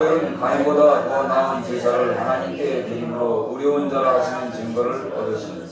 가인보다 더 나은 제사를 하나님께 드림으로 의로운 자라 하시는 증거를 얻었습니다.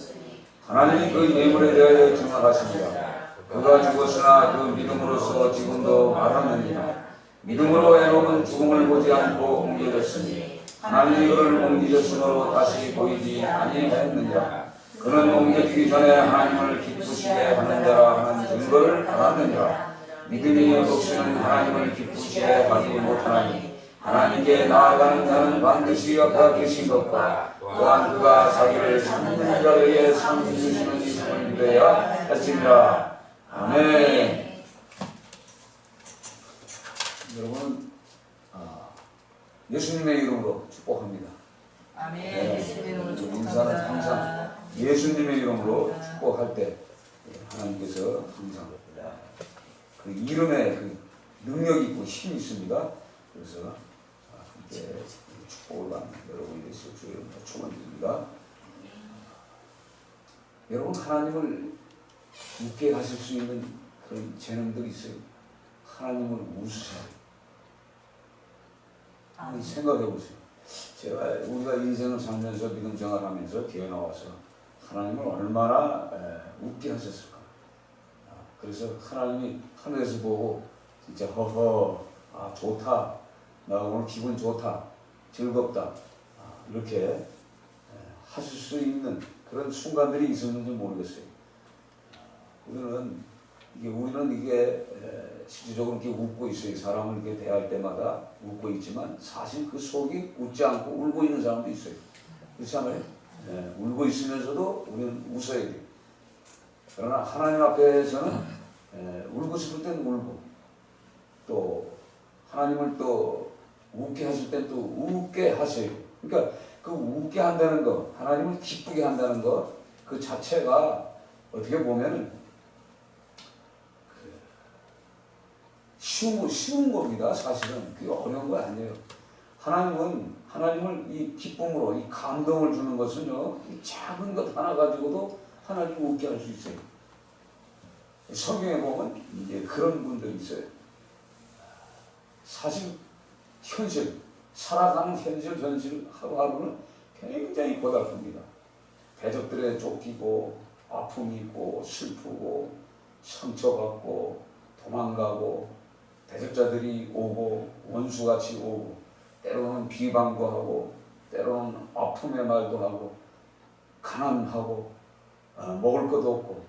하나님이 그 예물에 대하여 증언하십니다. 그가 죽었으나 그 믿음으로써 지금도 말하느니라. 믿음으로 에녹은 죽음을 보지 않고 옮겨졌으니 하나님이 그를 옮기셨으므로 다시 보이지 아니하였느니라. 그는 옮겨지기 전에 하나님을 기쁘시게 하는 자라 하는 증거를 받았느니라. 믿음이 없이는 하나님을 기쁘시게 하지 못하나니 하나님께 나아가는 자는 반드시 앞에 계신 것과 또한 그가 자기를 찾는 자에게 상 주시는 이심을 믿어야 할지니라. 아멘. 여러분, 예수님의 이름으로 축복합니다. 아멘. 네, 예수님의 이름으로 축복합니다. 인사는 항상 예수님의 이름으로 축복할 때 하나님께서 항상 그 이름에 그 능력이 있고 힘이 있습니다. 그래서 함께 축복을 받는 여러분이 되시고 주의 이름으로 축원드립니다. 여러분, 하나님을 웃게 하실 수 있는 그런 재능들이 있어요. 하나님을 웃으셔야 돼요. 생각해 보세요. 우리가 인생을 살면서 믿음 생활하면서 교회 나와서 하나님을 얼마나 웃게 하셨을까. 그래서 하나님이 하늘에서 보고 진짜 허허, 좋다, 나 오늘 기분 좋다, 즐겁다, 이렇게 하실 수 있는 그런 순간들이 있었는지 모르겠어요. 우리는 이게 실질적으로 이렇게 웃고 있어요. 사람을 이렇게 대할 때마다 웃고 있지만 사실 그 속이 웃지 않고 울고 있는 사람도 있어요. 그렇지 않아요? 울고 있으면서도 우리는 웃어야 돼요. 그러나 하나님 앞에서는 울고 싶을 땐 울고, 또 하나님을 또 웃게 하실 땐 또 웃게 하셔야 돼요. 그러니까 그 웃게 한다는 거, 하나님을 기쁘게 한다는 거, 그 자체가 어떻게 보면은 쉬운 겁니다. 사실은 그게 어려운 거 아니에요. 하나님을 이 기쁨으로, 이 감동을 주는 것은요, 이 작은 것 하나 가지고도 하나님을 웃게 할 수 있어요. 성경에 보면 이제 그런 분들이 있어요. 사실 살아가는 현실 하루하루는 굉장히 고달픕니다. 대적들에 쫓기고, 아픔이 있고, 슬프고, 상처받고, 도망가고, 대적자들이 오고, 원수같이 오고, 때로는 비방도 하고, 때로는 아픔의 말도 하고, 가난하고, 먹을 것도 없고,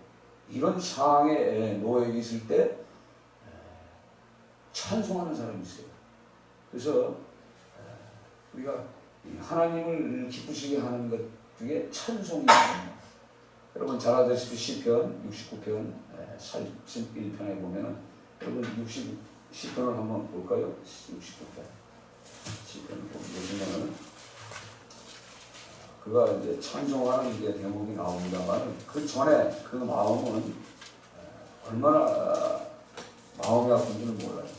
이런 상황에 놓여 있을 때 찬송하는 사람이 있어요. 그래서 우리가 하나님을 기쁘시게 하는 것 중에 찬송이 있습니다. 여러분 잘 아시다시피 시편 69편 41편에 보면은, 여러분 10편을 한번 볼까요? 69편 10편을 보시면은 그가 이제 찬송하는 이제 대목이 나옵니다만, 그 전에 그 마음은 얼마나 마음이 아픈지는 몰라요.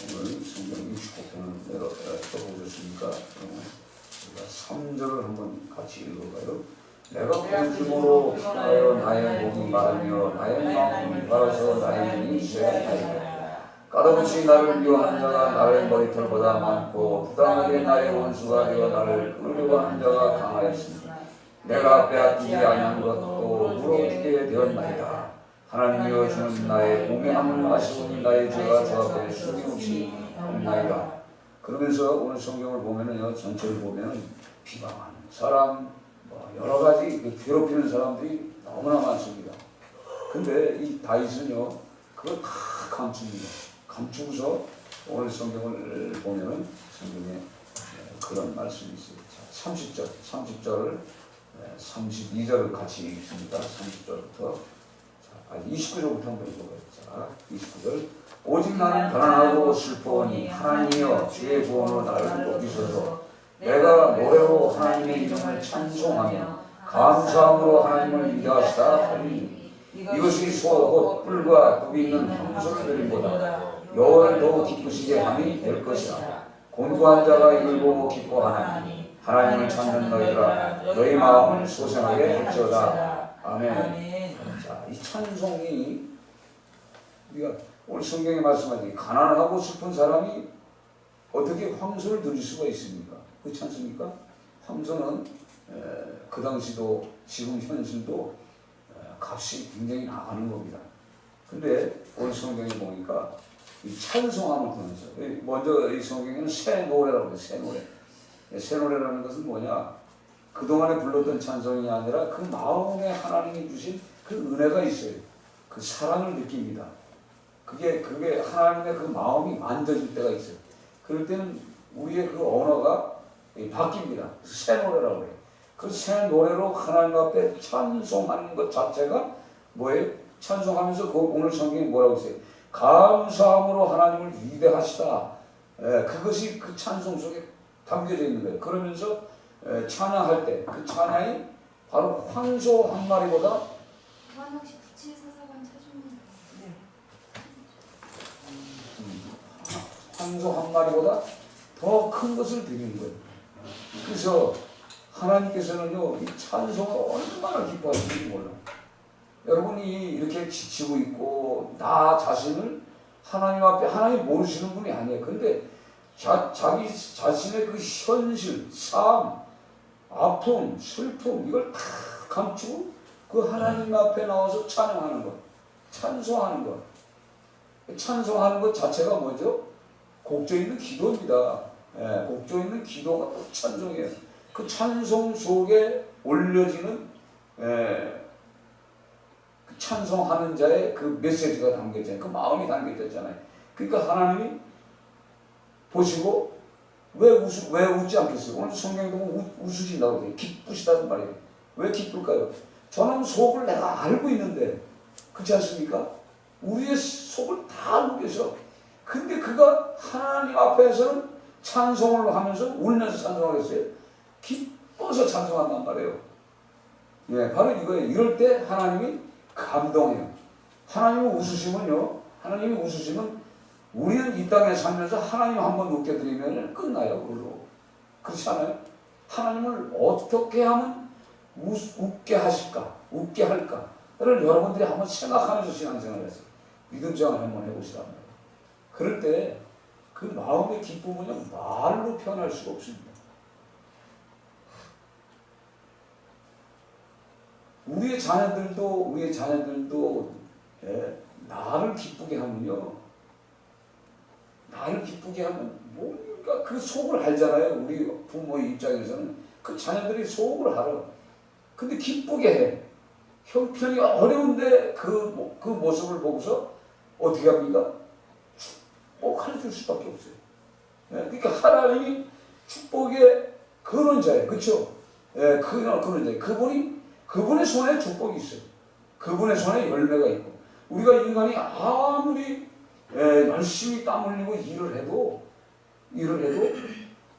오늘 성경 69편을 써보셨으니까 우리가 3절을 한번 같이 읽어봐요. 내가 본심으로 하여 나의 목이 마르며 나의 마음이 마라서 나의 눈이 쇠하리라. 까다없이 나를 미워하는 자가 나를 머리털보다 많고 부당하게 나의 원수가 되어 나를 끌려가는 자가 강하였습니다. 내가 빼앗기지 아니한 것도 물어주게 되었나이다. 하나님이여 주는 나의 공명함을 아시오니 나의 죄가 저 앞에 숨김없이 없나이다. 그러면서 오늘 성경을 보면은요, 전체를 보면은 비방하는 사람, 여러 가지 괴롭히는 사람들이 너무나 많습니다. 근데 이 다윗은요, 그걸 다 감춥니다. 감추고서 오늘 성경을 보면은 성경에 그런 말씀이 있어요. 30절을 32절을 같이 읽습니다. 30절부터 29절부터 한번 읽어봐요. 자, 29절. 오직 나는 가난하고 슬퍼하니 하나님이여 주의 구원으로 나를 높이소서. 내가 노래로 하나님의 이름을 찬송하며 감사함으로 하나님을 위대하시다 하니 이것이 소 곧 뿔과 굽이 있는 황소들보다 여호와를 더욱 기쁘시게 함이 될 것이라. 곤고한 자가 이를 보고 기뻐하나니 하나님을 찾는 너희라 너희 마음을 소생하게 할지어다. 아멘. 자, 이 찬송이 우리가 오늘 성경에 말씀하신 가난하고 슬픈 사람이 어떻게 황소를 드릴 수가 있습니까? 그렇지 않습니까? 황소는 그 당시도 지금 현실도 값이 굉장히 나가는 겁니다. 근데 오늘 성경에 보니까 이 찬송함을 통해서 먼저 이 성경에는 새 노래라고 해요. 새 노래. 새 노래라는 것은 뭐냐? 그동안에 불렀던 찬송이 아니라 그 마음에 하나님이 주신 그 은혜가 있어요. 그 사랑을 느낍니다. 그게 하나님의 그 마음이 만져질 때가 있어요. 그럴 때는 우리의 그 언어가 바뀝니다. 새 노래라고 해요. 그 새 노래로 하나님 앞에 찬송하는 것 자체가 뭐예요? 찬송하면서 오늘 성경이 뭐라고 했어요? 감사함으로 하나님을 위대하시다. 그것이 그 찬송 속에 담겨져 있는 거예요. 그러면서 찬양할 때 그 찬양이 바로 황소 한 마리보다 한옥시 부치사사관 쳐주면 황소 한 마리보다 더 큰 것을 드리는 거예요. 그래서 하나님께서는요, 이 찬송을 얼마나 기뻐하시는지 몰라. 여러분이 이렇게 지치고 있고 나 자신을 하나님 앞에 하나님 모르시는 분이 아니에요. 근데 자기 자신의 그 현실, 삶, 아픔, 슬픔 이걸 다 감추고 그 하나님 앞에 나와서 찬양하는 것, 찬송하는 것. 찬송하는 것 자체가 뭐죠? 곡조 있는 기도입니다. 곡조 있는 기도가 또 찬송이에요. 그 찬송 속에 올려지는 그 찬송하는 자의 그 메시지가 담겨있잖아요. 그 마음이 담겨있잖아요. 그러니까 하나님이 보시고 왜 웃지 않겠어요? 오늘 성경에 보면 웃으신다고 해요. 기쁘시다는 말이에요. 왜 기쁠까요? 저는 속을 내가 알고 있는데 그렇지 않습니까? 우리의 속을 다 알고 계셔. 근데 그가 하나님 앞에서는 찬송을 하면서 울면서 찬송하겠어요? 기뻐서 찬송한단 말이에요. 바로 이거예요. 이럴 때 하나님이 감동해요. 하나님이 웃으시면요. 하나님이 웃으시면 우리는 이 땅에 살면서 하나님 한번 웃겨드리면 끝나요. 그걸로. 그렇지 않아요? 하나님을 어떻게 하면 웃게 하실까? 웃게 할까? 를 여러분들이 한번 생각하면서 신앙생활을 했어요. 믿음생활 한번 해보시라고. 그럴 때 그 마음의 기쁨은요 말로 표현할 수가 없습니다. 우리의 자녀들도 나를 기쁘게 하면요, 나를 기쁘게 하면 뭔가 그 속을 알잖아요. 우리 부모의 입장에서는 그 자녀들이 속을 알아. 근데 기쁘게 해. 형편이 어려운데 그 모습을 보고서 어떻게 합니까? 축복해 줄 수밖에 없어요. 그러니까 하나님이 축복의 근원자예요. 그렇죠? 근원자예요. 그분의 손에 축복이 있어요. 그분의 손에 열매가 있고, 우리가 인간이 아무리 열심히 땀 흘리고 일을 해도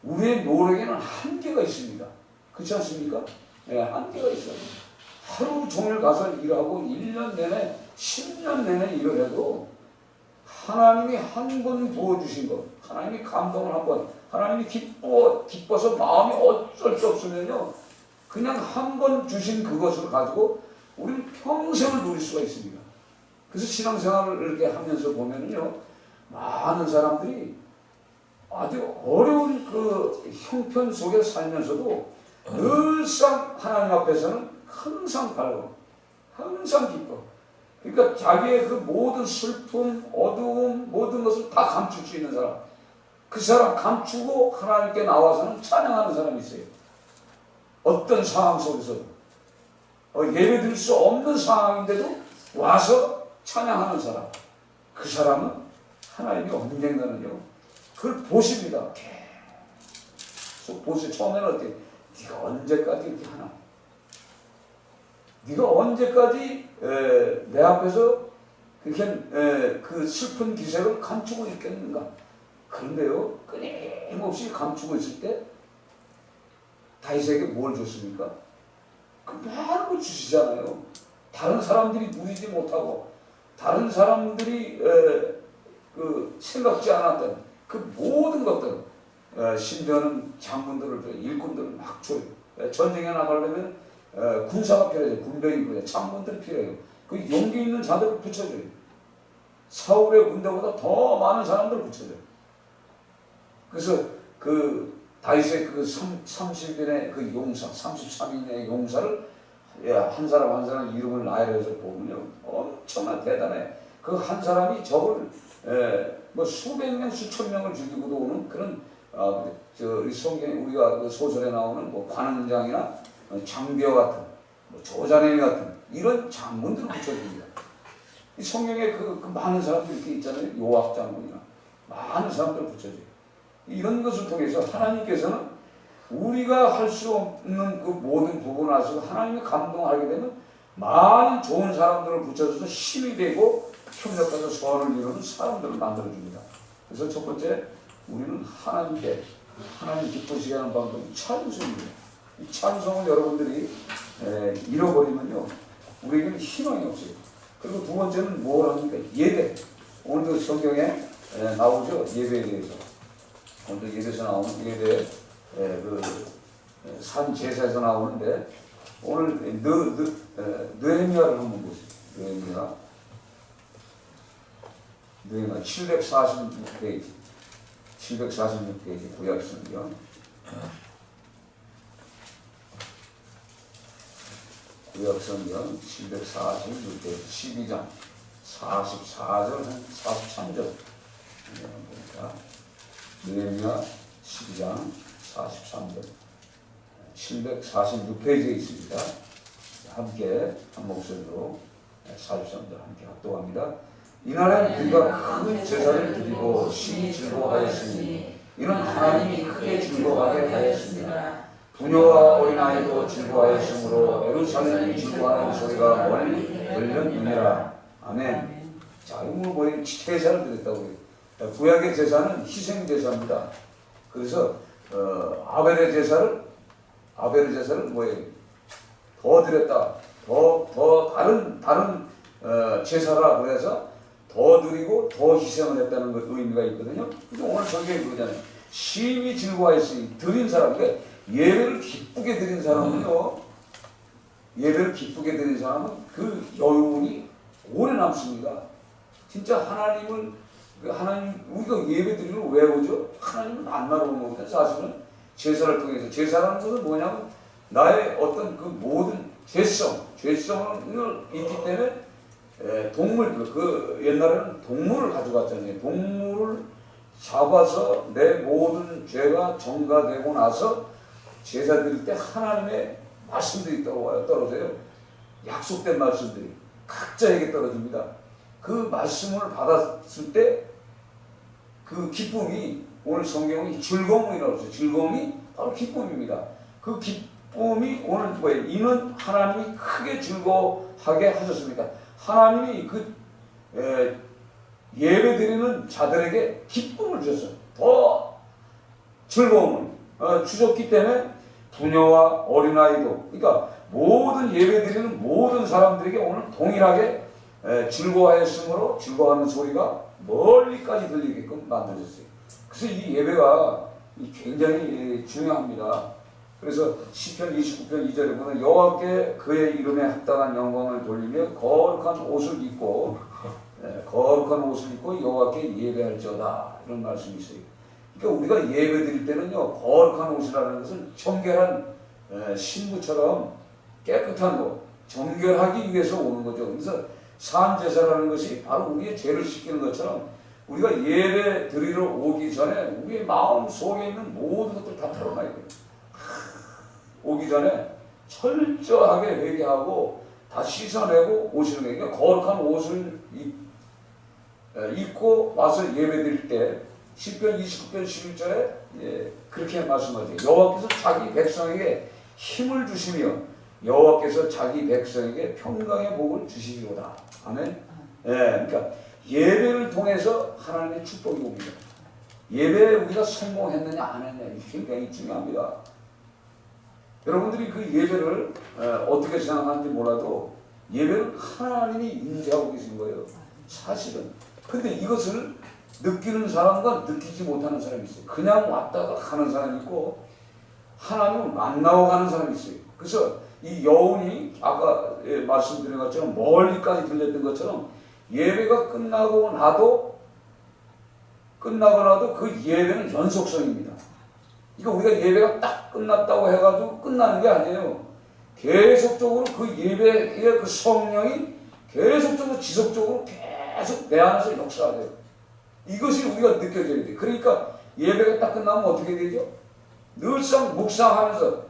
우리의 노력에는 한계가 있습니다. 그렇지 않습니까? 한계가 있어요. 하루 종일 가서 일하고 1년 내내 10년 내내 일을 해도 하나님이 한 번 부어주신 것, 하나님이 감동을 한 번, 하나님이 기뻐서 마음이 어쩔 수 없으면요, 그냥 한 번 주신 그것을 가지고 우리는 평생을 누릴 수가 있습니다. 그래서 신앙생활을 이렇게 하면서 보면요, 많은 사람들이 아주 어려운 그 형편 속에 살면서도 늘상 하나님 앞에서는 항상 밝고 항상 기뻐. 그러니까 자기의 그 모든 슬픔, 어두움, 모든 것을 다 감출 수 있는 사람, 그 사람 감추고 하나님께 나와서는 찬양하는 사람이 있어요. 어떤 상황 속에서도 예배 드릴 수 없는 상황인데도 와서 찬양하는 사람, 그 사람은 하나님이 언젠가는요 그걸 보십니다. 계속 보세요. 처음에는 어떻게, 네가 언제까지 이렇게 하나, 네가 언제까지 내 앞에서 그렇게 그 슬픈 기색을 감추고 있겠는가. 그런데요, 끊임없이 감추고 있을 때 다윗에게 뭘 줬습니까? 그 많은 걸 주시잖아요. 다른 사람들이 누리지 못하고 다른 사람들이 그 생각지 않았던 그 모든 것들, 심지어는 장군들을 줘요. 일꾼들을 막 줘요. 전쟁에 나가려면 군사가 필요해요. 군병이 필요해요. 장군들이 필요해요. 그 용기 있는 자들을 붙여줘요. 사울의 군대보다 더 많은 사람들을 붙여줘요. 그래서 그 다윗의 그 30인의 그 용사, 33인의 용사를 한 사람 한 사람 이름을 나열해서 보면요 엄청나 대단해. 그 한 사람이 적을 뭐 수백 명 수천 명을 죽이고도 오는 그런 저 성경에 우리가 그 소설에 나오는 뭐 관원장이나 장비와 같은 뭐 조자내미 같은 이런 장군들을 붙여줍니다. 이 성경에 그 많은 사람들 이렇게 있잖아요. 요압 장군이나 많은 사람들을 붙여줘요. 이런 것을 통해서 하나님께서는 우리가 할 수 없는 그 모든 부분을 하시고 하나님의 감동하게 되면 많은 좋은 사람들을 붙여줘서 힘이 되고 협력해서 소원을 이루는 사람들을 만들어줍니다. 그래서 첫 번째 우리는 하나님께 하나님 기쁘시게 하는 방법이 찬송입니다. 이 찬송을 여러분들이 잃어버리면요 우리에게는 희망이 없어요. 그리고 두 번째는 뭘 합니까? 예배. 오늘도 성경에 나오죠. 예배에 대해서. 오늘도 예배에서 나오는 예배 산 제사에서 나오는데 오늘 느헤미야를 한번 보세요. 느헤미야 746페이지 746페이지 구약성경 구약성경 746페이지 12장 44절 43절 보니까 느헤미야 12장 43절 746페이지에 있습니다. 함께 한 목소리로 43절 함께 합독합니다. 이날엔 우리가 큰 제사를 드리고 심히 즐거워하였으니 이는 하나님이 크게 즐거워하게 하였습니다. 부녀와 어린아이도 즐거워하였으므로 예루살렘이 즐거워하는 소리가 멀리 들렸느니라. 아멘. 자, 오늘 보니 제사를 드렸다고 해요. 구약의 제사는 희생 제사입니다. 그래서 아벨의 제사를 뭐예요? 더 드렸다. 더 다른 제사라 그래서 더 드리고 더 희생을 했다는 그 의미가 있거든요. 그래서 오늘 저게 그거잖아요. 심히 즐거워했으니 드린 사람, 그러니까 예배를 기쁘게 드린 사람은요. 예배를 기쁘게 드린 사람은 그 여운이 오래 남습니다. 진짜 하나님 우리가 예배 드리는 왜 오죠? 하나님은 만나러 오는 거거든요. 사실은 제사를 통해서 제사라는 것은 뭐냐면 나의 어떤 그 모든 죄성을 있기 때문에 동물들 그 옛날에는 동물을 가져갔잖아요. 동물을 잡아서 내 모든 죄가 전가되고 나서 제사 드릴 때 하나님의 말씀들이 떨어져요. 약속된 말씀들이 각자에게 떨어집니다. 그 말씀을 받았을 때 그 기쁨이 오늘 성경이 즐거움이라고 했어요. 즐거움이 바로 기쁨입니다. 그 기쁨이 오늘 뭐예요? 이는 하나님이 크게 즐거워하게 하셨습니다. 하나님이 그 예배드리는 자들에게 기쁨을 주셨어요. 더 즐거움을 주셨기 때문에 부녀와 어린아이도 그러니까 모든 예배드리는 모든 사람들에게 오늘 동일하게 즐거워하였으므로 즐거워하는 소리가 멀리까지 들리게끔 만들어졌어요. 그래서 이 예배가 굉장히 중요합니다. 그래서 시편 29편 2절에 보면 여호와께 그의 이름에 합당한 영광을 돌리며 거룩한 옷을 입고 여호와께 예배할지어다 이런 말씀이 있어요. 그러니까 우리가 예배 드릴 때는요 거룩한 옷이라는 것은 정결한 신부처럼 깨끗한 것 정결하기 위해서 오는 거죠. 그래서 산제사라는 것이 바로 우리의 죄를 씻기는 것처럼 우리가 예배 드리러 오기 전에 우리의 마음 속에 있는 모든 것들 다 털어놔야 돼요. 오기 전에 철저하게 회개하고 다 씻어내고 오시는 거예요. 그러니까 거룩한 옷을 입고 와서 예배 드릴 때 시편 29편 11절에 그렇게 말씀하죠. 여호와께서 자기 백성에게 힘을 주시며 여호와께서 자기 백성에게 평강의 복을 주시리로다. 아멘. 그러니까 예배를 통해서 하나님의 축복이 옵니다. 예배에 우리가 성공했느냐 안 했느냐 굉장히 중요합니다. 여러분들이 그 예배를 어떻게 생각하는지 몰라도 예배는 하나님이 인지하고 계신 거예요. 사실은. 근데 이것을 느끼는 사람과 느끼지 못하는 사람이 있어요. 그냥 왔다가 가는 사람이 있고 하나님을 만나고 가는 사람이 있어요. 그래서 이 여운이 아까 말씀드린 것처럼 멀리까지 들렸던 것처럼 예배가 끝나고 나도 끝나고 나도 그 예배는 연속성입니다. 그러니까 우리가 예배가 딱 끝났다고 해가지고 끝나는 게 아니에요. 계속적으로 그 예배의 그 성령이 계속적으로 지속적으로 계속 내 안에서 역사돼요. 이것이 우리가 느껴져야 돼. 그러니까 예배가 딱 끝나면 어떻게 되죠? 늘상 묵상하면서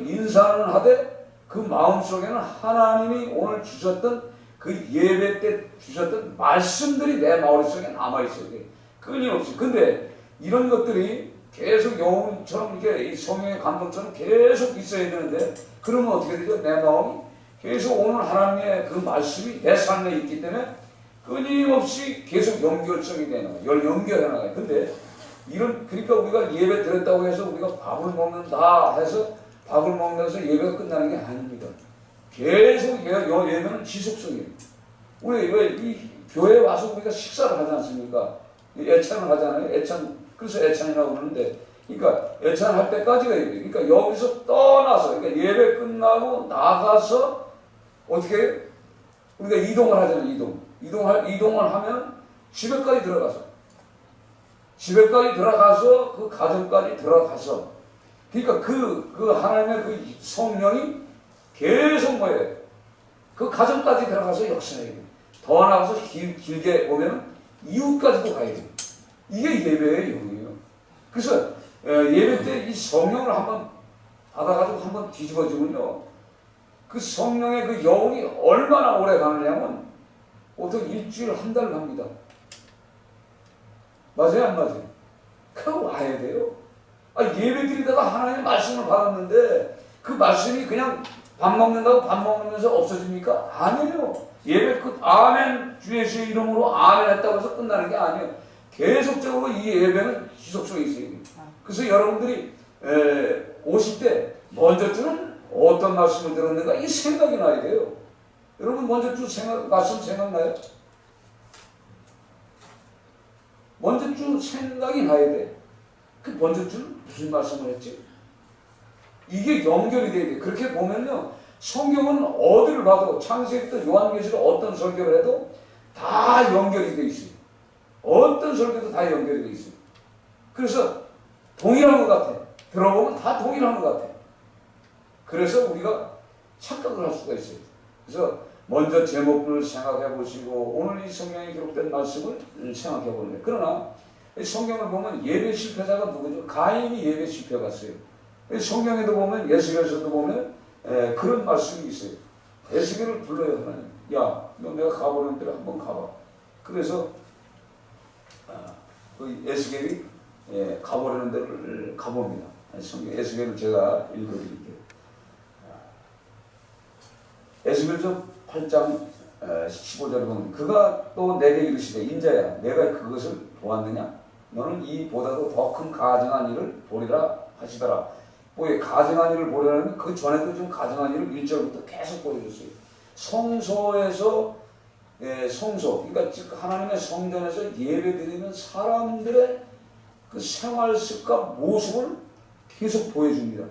인사는 하되 그 마음속에는 하나님이 오늘 주셨던 그 예배 때 주셨던 말씀들이 내 머릿속에 남아있어야 돼. 끊임없이. 근데 이런 것들이 계속 영혼처럼 이게 이 성령의 감동처럼 계속 있어야 되는데 그러면 어떻게 되죠? 내 마음이 계속 오늘 하나님의 그 말씀이 내 삶에 있기 때문에 끊임없이 계속 연결성이 되는 거예요. 연결해 나가요. 근데 그러니까 우리가 예배 드렸다고 해서 우리가 밥을 먹는다 해서 밥을 먹면서 예배가 끝나는 게 아닙니다. 계속 예배는 지속성이에요. 우리 왜 이 교회에 와서 우리가 식사를 하지 않습니까? 애찬을 하잖아요. 그래서 애찬이라고 그러는데, 그러니까 애찬할 때까지가 예배. 그러니까 여기서 떠나서, 그러니까 예배 끝나고 나가서 어떻게 해요? 우리가 이동을 하잖아요. 이동을 하면 집에까지 들어가서 그 가정까지 들어가서, 그러니까 그 하나님의 그 성령이 계속 뭐예요? 그 가정까지 들어가서 역사해야 돼요. 더 나가서 길게 보면 이웃까지도 가야 돼요. 이게 예배의 영이에요. 그래서 예배 때 이 성령을 한번 받아가지고 한번 뒤집어지면요, 그 성령의 그 영이 얼마나 오래 가느냐면 보통 일주일 한 달 갑니다. 맞아요, 안 맞아요? 그거 와야 돼요. 예배 드리다가 하나님의 말씀을 받았는데 그 말씀이 그냥 밥 먹는다고 밥 먹으면서 없어집니까? 아니에요. 예배 끝 아멘 주 예수의 이름으로 아멘 했다고 해서 끝나는 게 아니에요. 계속적으로 이 예배는 지속성이 있어요. 그래서 여러분들이 오실 때 먼저 주는 어떤 말씀을 들었는가 이 생각이 나야 돼요. 여러분 먼저 주 말씀 생각나요? 먼저 주 생각이 나야 돼. 그 먼저 주는 무슨 말씀을 했지? 이게 연결이 돼야 돼. 그렇게 보면요, 성경은 어디를 봐도 창세기부터 요한계시록 어떤 설교를 해도 다 연결이 돼 있어요. 어떤 설교도 다 연결이 돼 있어요. 그래서 동일한 것 같아. 들어보면 다 동일한 것 같아. 그래서 우리가 착각을 할 수가 있어요. 그래서 먼저 제목을 생각해 보시고 오늘 이 성경에 기록된 말씀을 생각해 보는 거예요. 그러나 성경을 보면 예배 실패자가 누구죠? 가인이 예배 실패 갔어요. 성경에도 보면 예수께서도 보면 그런 말씀이 있어요. 에스겔을 불러요. 하나님. 야, 너 내가 가보는 데를 한번 가봐. 그래서 그 에스겔이 가보려는 데를 가봅니다. 성경 에스겔을 제가 읽어드릴게요. 에스겔서 8장 15절에 보면 그가 또 내게 이르시되 인자야 내가 그것을 보았느냐 너는 이보다도 더 큰 가증한 일을 보리라 하시더라. 가증한 일을 보리라는 그 전에도 좀 가증한 일을 1절부터 계속 보여줬어요. 성소에서 성소 그러니까 즉 하나님의 성전에서 예배드리는 사람들의 그 생활 습관 모습을 계속 보여줍니다.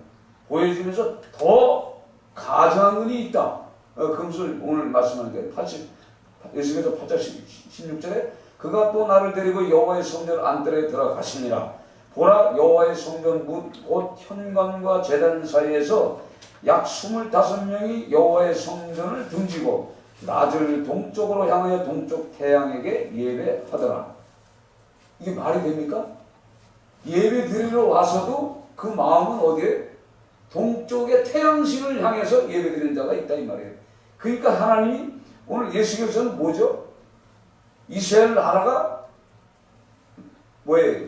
보여주면서 더 가증한 일이 있다. 그것을 오늘 말씀하는 게 예수께서 8장 16절에 그가 또 나를 데리고 여호와의 성전 안뜰에 들어가시니라. 보라 여호와의 성전 문 곧 현관과 제단 사이에서 약 25명이 여호와의 성전을 등지고 낮을 동쪽으로 향하여 동쪽 태양에게 예배하더라. 이게 말이 됩니까? 예배 드리러 와서도 그 마음은 어디에? 동쪽의 태양신을 향해서 예배 드리는 자가 있다 이 말이에요. 그러니까 하나님이 오늘 예수께서는 뭐죠? 이스라엘 나라가 뭐예요?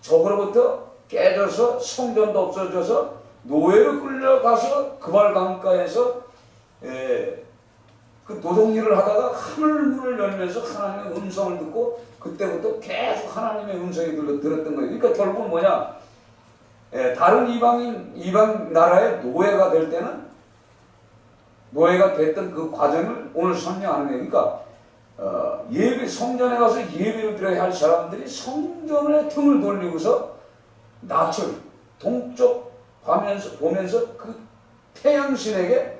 적으로부터 깨져서 성전도 없어져서 노예로 끌려가서 그발 강가에서 그 노동일을 하다가 하늘문을 열면서 하나님의 음성을 듣고 그때부터 계속 하나님의 음성이 들었던 거예요. 그러니까 결국은 뭐냐? 다른 이방 나라의 노예가 될 때는 노예가 됐던 그 과정을 오늘 설명하는 거예요. 그러니까 성전에 가서 예배를 드려야 할 사람들이 성전의 등을 돌리고서 낯을 동쪽 보면서 그 태양신에게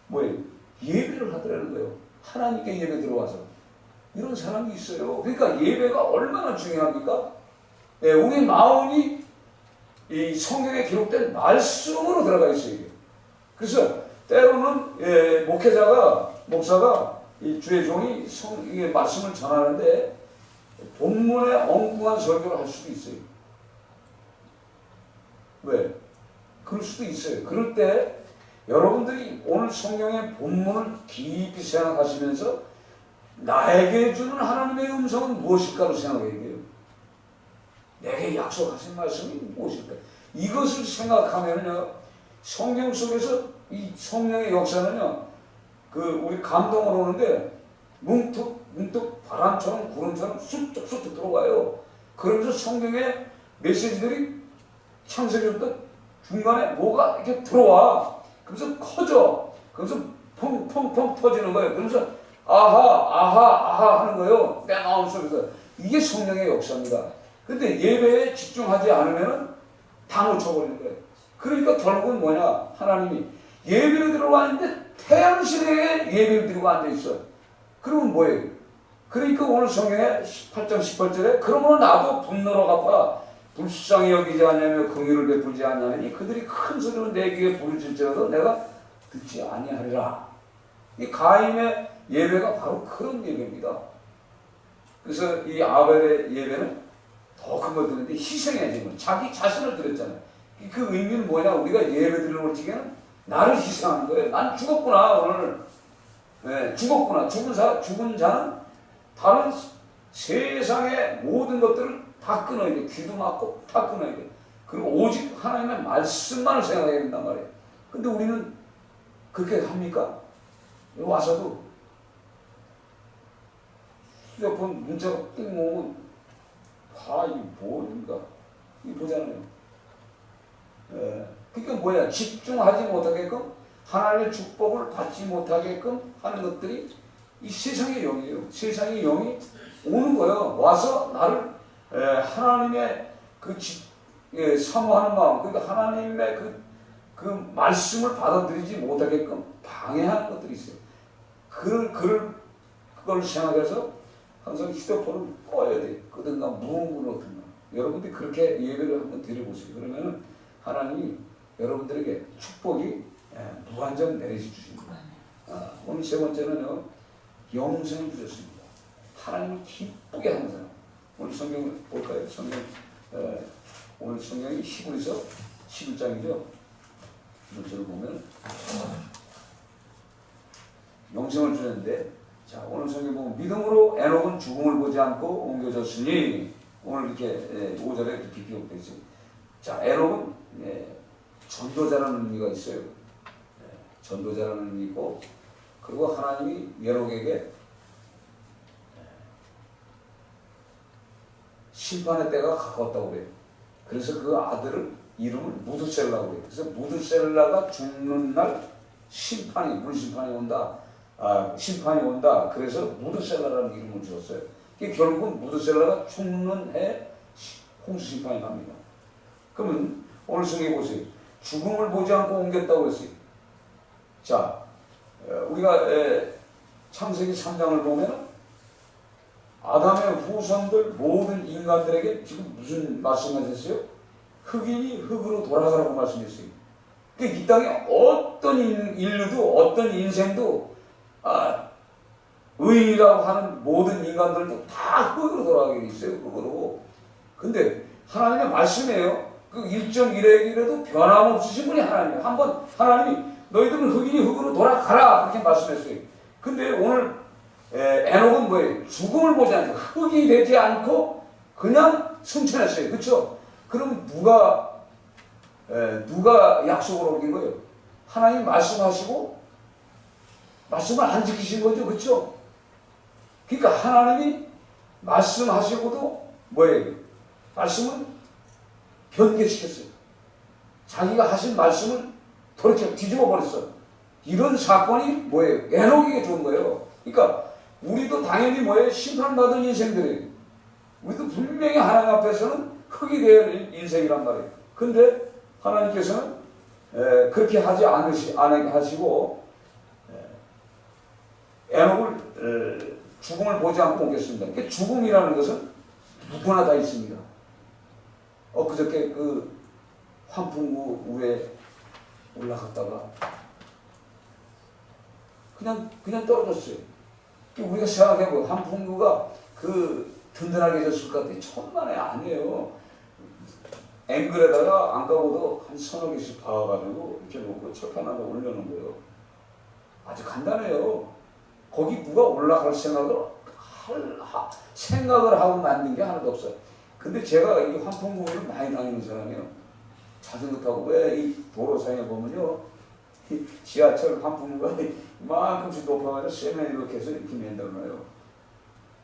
뭐예요? 예배를 하더라는 거예요. 하나님께 예배 들어와서. 이런 사람이 있어요. 그러니까 예배가 얼마나 중요합니까? 예, 우리 마음이 이 성경에 기록된 말씀으로 들어가 있어요. 이게. 그래서 때로는 목사가 이 주의 종이 이게 말씀을 전하는데 본문에 엉뚱한 설교를 할 수도 있어요. 왜? 그럴 수도 있어요. 그럴 때 여러분들이 오늘 성경의 본문을 깊이 생각하시면서 나에게 주는 하나님의 음성은 무엇일까로 생각해야 돼요. 내게 약속하신 말씀이 무엇일까? 이것을 생각하면요, 성경 속에서 이 성령의 역사는요, 우리 감동을 오는데 문득 바람처럼 구름처럼 쑥쑥 들어와요. 그러면서 성경의 메시지들이 창세기부터 중간에 뭐가 이렇게 들어와. 그래서 커져. 그래서 펑펑펑 터지는 거예요. 그러면서 아하 하는 거예요. 내 마음속에서. 이게 성령의 역사입니다. 근데 예배에 집중하지 않으면 다 놓쳐버리는 거예요. 그러니까 결국은 뭐냐? 하나님이 예배를 들어왔는데 태양신에게 예배를 드리고 앉아있어. 그러면 뭐예요? 그러니까 오늘 성경에 18장 18절에 그러므로 나도 분노로 갚아 불쌍히 여기지 않냐며 긍휼을 베풀지 않냐니 그들이 큰 소리로 내 귀에 부르짖을지라도 내가 듣지 아니하리라. 이 가인의 예배가 바로 그런 예배입니다. 그래서 이 아벨의 예배는 더 큰 걸 드는데 희생의 제물, 자기 자신을 드렸잖아요. 그 의미는 뭐냐? 우리가 예배 드리는 적에는 나를 희생하는 거예요. 난 죽었구나 오늘. 네, 죽었구나. 죽은 자는 다른 세상의 모든 것들을 다 끊어야 돼. 귀도 막고 다 끊어야 돼. 그리고 오직 하나님의 말씀만을 생각해야 된단 말이에요. 근데 우리는 그렇게 합니까? 와서도 휴대폰 문자가 띵 오면 이게 뭐인가? 이거 보잖아요. 그러니까 뭐야? 집중하지 못하게끔 하나님의 축복을 받지 못하게끔 하는 것들이 이 세상의 영이에요. 세상의 영이 오는 거예요. 와서 나를 하나님의 사모하는 마음, 그러니까 하나님의 그 말씀을 받아들이지 못하게끔 방해하는 것들이 있어요. 그걸 생각해서 항상 휴대폰을 꺼야 돼. 끄든가 무엇이든가. 여러분들이 그렇게 예배를 한번 드려보세요. 그러면은 하나님이 여러분들에게 축복이 무한정 내려주십니다. 오늘 세 번째는요, 영생을 주셨습니다. 하나님이 기쁘게 하는 사람. 오늘 성경을 볼까요? 오늘 성경이 히브리서 11장이죠. 문제를 보면 영생을 주는데, 자, 오늘 성경 보면 믿음으로 에녹은 죽음을 보지 않고 옮겨졌으니, 오늘 이렇게 5절에 이렇게 기록되어 있어요. 자, 에녹은 전도자라는 의미가 있어요. 전도자라는 의미 있고, 그리고 하나님이 에녹에게 심판의 때가 가까웠다고 그래요. 그래서 그 아들을 이름을 무드셀라고 그래요. 그래서 무드셀라가 죽는 날 물심판이 온다. 심판이 온다. 그래서 무드셀라라는 이름을 주었어요. 결국은 무드셀라가 죽는 해 홍수 심판이 갑니다. 그러면 오늘 성경 보세요. 죽음을 보지 않고 옮겼다고 했어요. 자, 우리가 창세기 3장을 보면 아담의 후손들 모든 인간들에게 지금 무슨 말씀하셨어요? 흑인이 흑으로 돌아가라고 말씀했어요. 그러니까 이 땅에 어떤 인류도 어떤 인생도 의인이라고 하는 모든 인간들도 다 흑으로 돌아가게 돼 있어요. 흑으로. 근데 하나님의 말씀이에요. 그 1.1회이라도 변함없으신 분이 하나님이에요. 한번 하나님이 너희들은 흑인이 흑으로 돌아가라 그렇게 말씀했어요. 근데 오늘 에녹은 뭐예요? 죽음을 보지 않고 흑이 되지 않고 그냥 승천했어요. 그렇죠? 그럼 누가 약속을 어긴 거예요? 하나님 말씀하시고 말씀을 안 지키신 거죠. 그렇죠? 그러니까 하나님이 말씀하시고도 뭐예요? 말씀을 변개시켰어요. 자기가 하신 말씀을 돌이켜 뒤집어 버렸어요. 이런 사건이 뭐예요? 에녹에게 좋은 거예요. 그러니까 우리도 당연히 뭐예요? 심판받은 인생들이에요. 우리도 분명히 하나님 앞에서는 흑이 될 인생이란 말이에요. 근데 하나님께서는 그렇게 하지 않게 하시고 에녹을 죽음을 보지 않고 오겠습니다. 그러니까 죽음이라는 것은 누구나 다 있습니다. 그저께 그 환풍구 위에 올라갔다가 그냥 떨어졌어요. 우리가 생각해보면 환풍구가 그 든든하게 졌을 것 같아. 천만에 아니에요. 앵글에다가 안 까고도 한 서너 개씩 박아가지고 이렇게 놓고 철판 하나 올려놓은 거예요. 아주 간단해요. 거기 누가 올라갈 생각을 하고 만든 게 하나도 없어요. 근데 제가 이 환풍구를 많이 다니는 사람이에요. 자전거 타고 왜 이 도로상에 보면요, 이 지하철 환풍구가 이만큼씩 높아가지고 세면 이렇게 해서 이렇게 만들어놔요.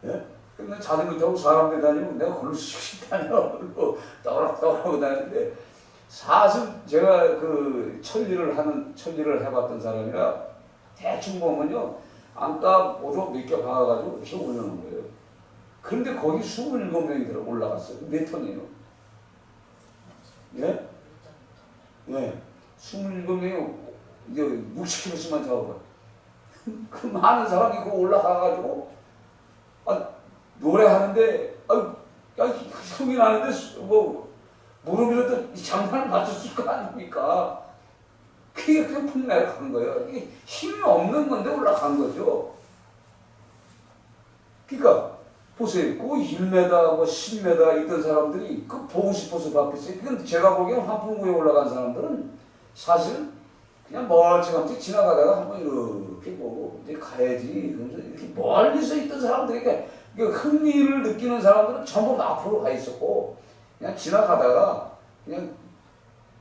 예? 근데 자전거 타고 사람들 다니면 내가 걸로 씩씩 다녀. 걸로 떠락떠락하고 다니는데, 사실 제가 그 천리를 해봤던 사람이라 대충 보면요, 안가 모두 몇 개 박아가지고 이렇게 올려놓은 거예요. 그런데 거기 27명이 올라갔어요. 몇 톤이에요? 예? 예. 27명이 이제 60kg씩만 잡아봐. 그 많은 사람이 그거 올라가가지고, 노래하는데, 흥이 나는데, 무릎이라도 장난을 맞췄을 거 아닙니까? 그게 그냥 푹 내려간 거예요. 이게 힘이 없는 건데 올라간 거죠. 그러니까, 보세요. 그 1m, 10m 있던 사람들이 그 보고 싶어서 봤겠어요. 그건 제가 보기엔 환풍구에 올라간 사람들은 사실은 그냥 멀찌감치 지나가다가 한번 이렇게 보고 이제 가야지. 그러면서 이렇게 멀리서 있던 사람들이, 그러니까 흥미를 느끼는 사람들은 전부 앞으로 가 있었고, 그냥 지나가다가 그냥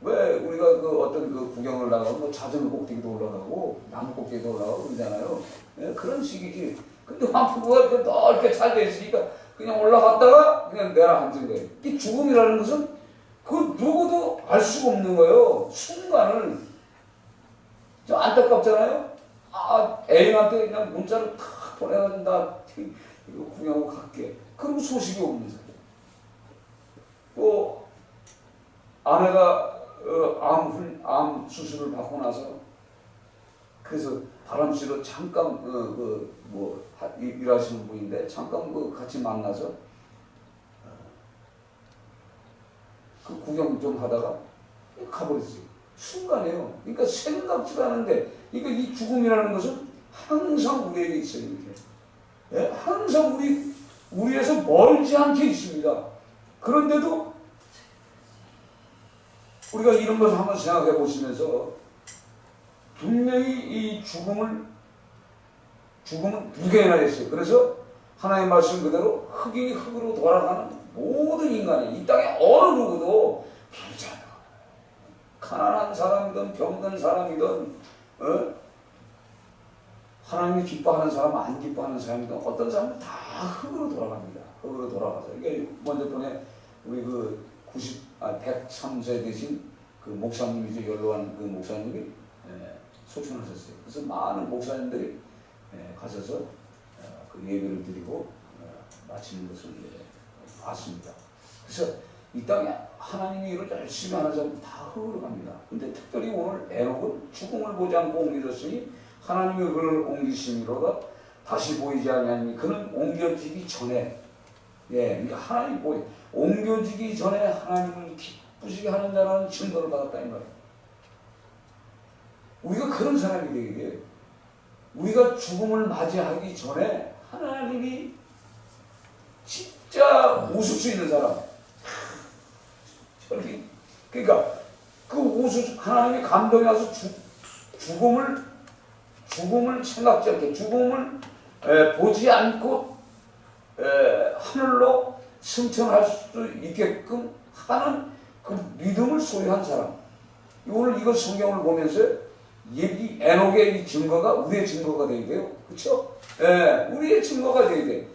왜 우리가 그 어떤 그 구경을 나가면 자전거 꼭대기도 올라가고 나무 꼭대기도 올라가고 그러잖아요. 예, 그런 식이지. 근데 환풍구가 넓게 잘 돼 있으니까 그냥 올라갔다가 그냥 내려앉은 거예요. 이 죽음이라는 것은 그 누구도 알 수가 없는 거예요. 순간을. 좀 안타깝잖아요. 애인한테 그냥 문자를 탁 보내가지고 나 이거 구경하고 갈게. 그럼 소식이 없는 사람. 또 아내가 암 수술을 받고 나서 그래서 바람씨로 잠깐 일하시는 분인데 잠깐 같이 만나서 그 구경 좀 하다가 가버렸어요. 순간이에요. 그러니까 생각지도 않은데, 그러니까 이 죽음이라는 것은 항상 우리에게 있어요. 이렇게. 예? 항상 우리에서 멀지 않게 있습니다. 그런데도 우리가 이런 것을 한번 생각해 보시면서 분명히 이 죽음은 두 개나 있어요. 그래서 하나님 말씀 그대로 흑인이 흑으로 돌아가는 모든 인간이 이 땅에 어느 누구도 부자다, 가난한 사람이든 병든 사람이든 하나님이 기뻐하는 사람, 안 기뻐하는 사람이든 어떤 사람은 다 흑으로 돌아갑니다. 흑으로 돌아가서 이게 먼저 번에 우리 103세 되신 그 목사님이죠. 연로한 그 목사님이 소천하셨어요. 그래서 많은 목사님들이 가셔서 그 예배를 드리고 마치는 것을 봤습니다. 그래서 이 땅에 하나님이 일을 열심히 하는 사람은 다 흑으로 갑니다. 근데 특별히 오늘 에녹은 죽음을 보지 않고 옮겨졌으니 하나님이 그를 옮기심이로다 다시 보이지 아니하니 그는 옮겨지기 전에, 그러니까 하나님 옮겨지기 전에 하나님을 기쁘시게 하는 자라는 증거를 받았다 이 말이에요. 우리가 그런 사람이 되게 돼요. 우리가 죽음을 맞이하기 전에 하나님이 진짜 웃을 수 있는 사람. 그러니까 하나님이 감동이 와서 죽음을 생각지 않게 죽음을 보지 않고 하늘로 승천할 수 있게끔 하는 그 믿음을 소유한 사람. 오늘 이거 성경을 보면서 이 에녹의 이 증거가 우리의 증거가 되어야 돼요. 그렇죠? 우리의 증거가 되어야 돼.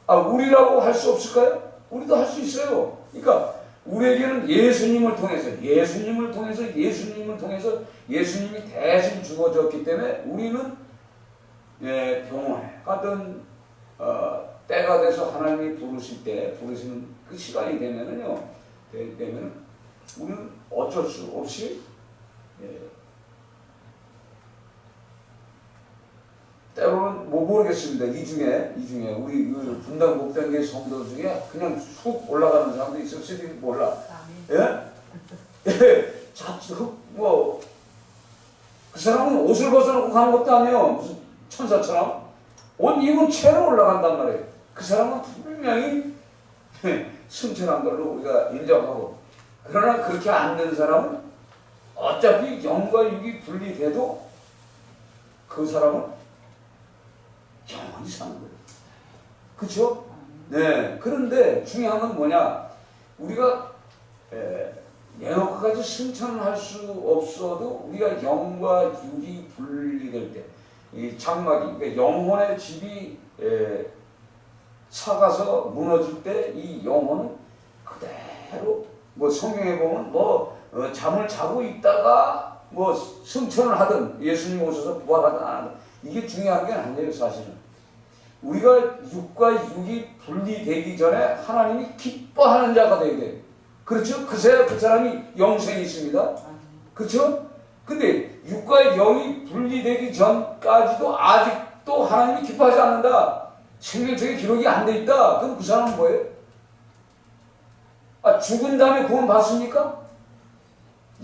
우리라고 할 수 없을까요? 우리도 할 수 있어요. 그러니까 우리에게는 예수님을 통해서 예수님이 대신 죽어졌기 때문에 우리는 병원에 가든 때가 돼서 하나님이 부르시는 그 시간이 되면은 우리는 어쩔 수 없이 때로는 뭐 모르겠습니다. 이 중에 우리 그 분당 목단계 성도 중에 그냥 훅 올라가는 사람도 있을지도 몰라. 예? 예. 자주 뭐그 사람은 옷을 벗어놓고 가는 것도 아니에요. 무슨 천사처럼 옷 입은 채로 올라간단 말이에요. 그 사람은 분명히 순천한 걸로 우리가 인정하고, 그러나 그렇게 안 된 사람은 어차피 영과 육이 분리돼도 그 사람은 영원히 사는 거예요. 그렇죠? 네. 그런데 중요한 건 뭐냐? 우리가 내놓고까지 승천을 할 수 없어도 우리가 영과 육이 분리될 때, 이 장막이, 그러니까 영혼의 집이 사가서 무너질 때 이 영혼은 그대로, 뭐 성경에 보면 잠을 자고 있다가 뭐 승천을 하든 예수님 오셔서 부활하든 안 하든 이게 중요한 게 아니에요. 사실은 우리가 육과 육이 분리되기 전에 하나님이 기뻐하는 자가 되어야 돼요. 그렇죠? 그래야 그 사람이 영생이 있습니다. 그렇죠? 근데 육과 영이 분리되기 전까지도 아직도 하나님이 기뻐하지 않는다, 생명책에 기록이 안 돼 있다. 그럼 그 사람은 뭐예요? 죽은 다음에 구원 받습니까?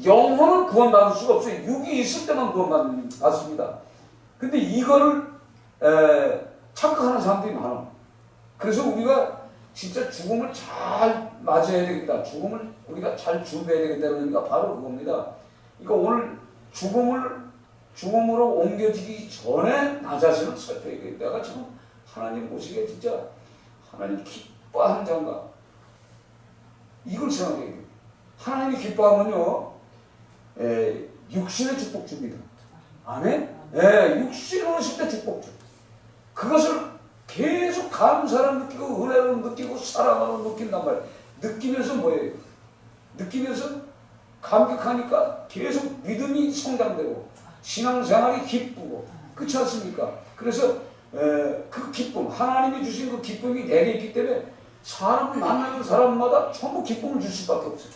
영혼은 구원 받을 수가 없어요. 육이 있을 때만 구원 받습니다. 근데 이거를 착각하는 사람들이 많아. 그래서 우리가 진짜 죽음을 잘 맞이해야 되겠다. 죽음을 우리가 잘 준비해야 되겠다는 의미가 바로 그겁니다. 그러니까 오늘 죽음으로 옮겨지기 전에 나 자신을 살펴야 돼. 내가 지금 하나님 보시기에 진짜 하나님 기뻐하는 자인가? 이걸 생각해야 돼. 하나님이 기뻐하면요, 육신의 축복 줍니다. 아멘? 육신으로 쉴 때 축복 줘. 그것을 계속 감사를 느끼고 은혜를 느끼고 사랑을 느낀단 말이에요. 느끼면서 뭐예요? 느끼면서 감격하니까 계속 믿음이 성장되고 신앙생활이 기쁘고, 그렇지 않습니까? 그래서 그 기쁨, 하나님이 주신 그 기쁨이 내게 있기 때문에 사람을 만나는 사람마다 전부 기쁨을 줄 수밖에 없어요.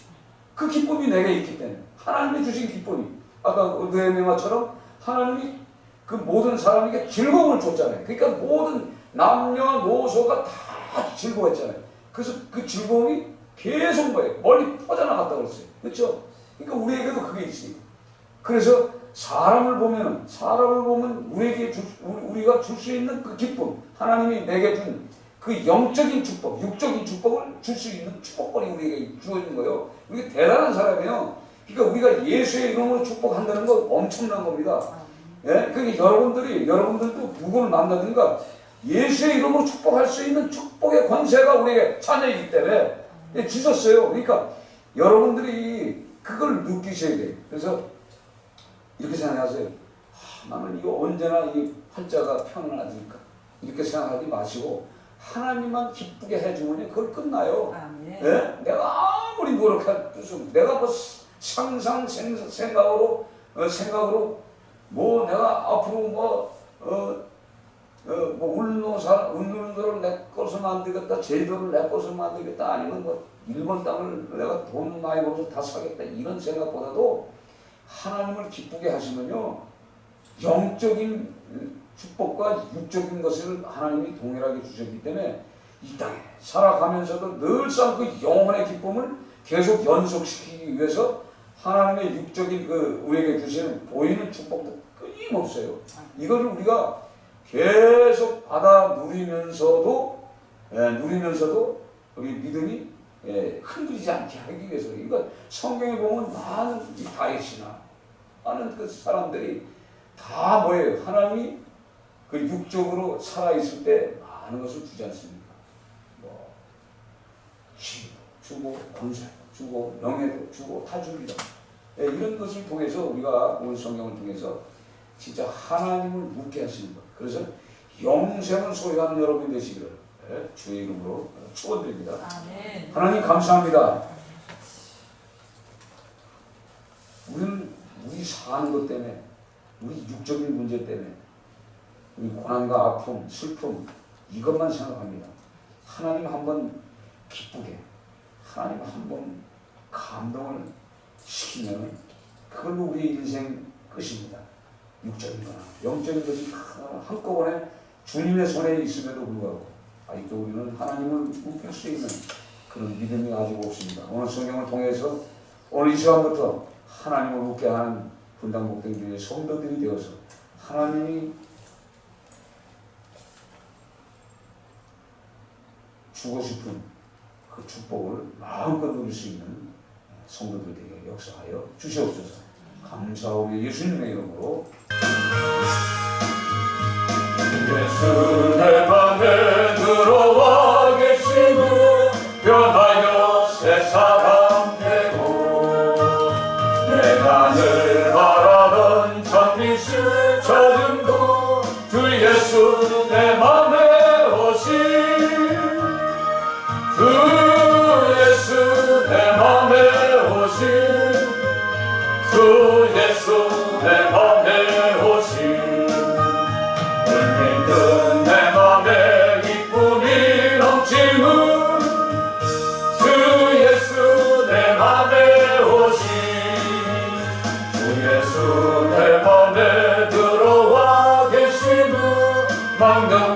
그 기쁨이 내게 있기 때문에, 하나님이 주신 기쁨이, 아까 느헤미야처럼 하나님이 그 모든 사람에게 즐거움을 줬잖아요. 그러니까 모든 남녀노소가 다 즐거워했잖아요. 그래서 그 즐거움이 계속 뭐예요? 멀리 퍼져나갔다고 그랬어요. 그렇죠? 그러니까 우리에게도 그게 있어요. 그래서 사람을 보면 우리가 줄 수 있는 그 기쁨, 하나님이 내게 준 그 영적인 축복, 육적인 축복을 줄 수 있는 축복권이 우리에게 주어진 거예요. 우리가 대단한 사람이에요. 그러니까 우리가 예수의 이름으로 축복한다는 거 엄청난 겁니다. 예? 그러니까 여러분들도 누구를 만나든가 예수의 이름으로 축복할 수 있는 축복의 권세가 우리에게 자녀이기 때문에 주셨어요. 그러니까 여러분들이 그걸 느끼셔야 돼요. 그래서 이렇게 생각하세요. 나는 이거 언제나 이 팔자가 편안해질까? 이렇게 생각하지 마시고 하나님만 기쁘게 해주면 그걸 끝나요. 예? 내가 아무리 노력해도 내가 뭐 생각으로 뭐 내가 앞으로 운동을 내 것을 만들겠다, 제도를 내 것을 만들겠다, 아니면 뭐 일본 땅을 내가 돈 많이 벌어서 다 사겠다, 이런 생각보다도 하나님을 기쁘게 하시면요, 영적인 축복과 육적인 것을 하나님이 동일하게 주셨기 때문에 이 땅에 살아가면서도 늘상 그 영혼의 기쁨을 계속 연속시키기 위해서 하나님의 육적인 그 우리에게 주시는 보이는 축복도 끊임없어요. 이거를 우리가 계속 받아 누리면서도 우리 믿음이 흔들리지 않게 하기 위해서. 그러니까 성경에 보면 많은 다윗이나 많은 그 사람들이 다 뭐예요? 하나님이 그 육적으로 살아있을 때 많은 것을 주지 않습니까? 뭐 힘도 주고 권세도 주고 명예도 주고 다 줍니다. 이런 것을 통해서 우리가 오늘 성경을 통해서 진짜 하나님을 묻게 하시는 것. 그래서 영생을 소유하는 여러분 되시기를 주의 이름으로 축원드립니다. 아멘. 하나님 감사합니다. 우리 사는 것 때문에, 우리 육적인 문제 때문에, 우리 고난과 아픔, 슬픔 이것만 생각합니다. 하나님 한번 기쁘게, 하나님 한번 감동을 시키면 그걸로 우리의 인생 끝입니다. 육적인 거나 영적인 것이 한꺼번에 주님의 손에 있음에도 불구하고 아직도 우리는 하나님을 웃길 수 있는 그런 믿음이 아직 없습니다. 오늘 성경을 통해서 오늘 이 시간부터 하나님을 웃게 하는 분당 목동교회 성도들이 되어서 하나님이 주고 싶은 그 축복을 마음껏 누릴 수 있는 성도들에게 역사하여 주시옵소서. 감사하오며 예수님의 이름으로. 예수 내 맘에 들어와 계시고 변하여 새 사람 되고 내가 늘 바라던 참빛을 찾음도 주 예수 내 맘에 오신 주 예수 내 맘에 오신 주 예수 내 맘에 오신 울리는 내 맘에 기쁨이 넘치는 주 예수 내 맘에 오신 주 예수 내 맘에 들어와 계시는 망정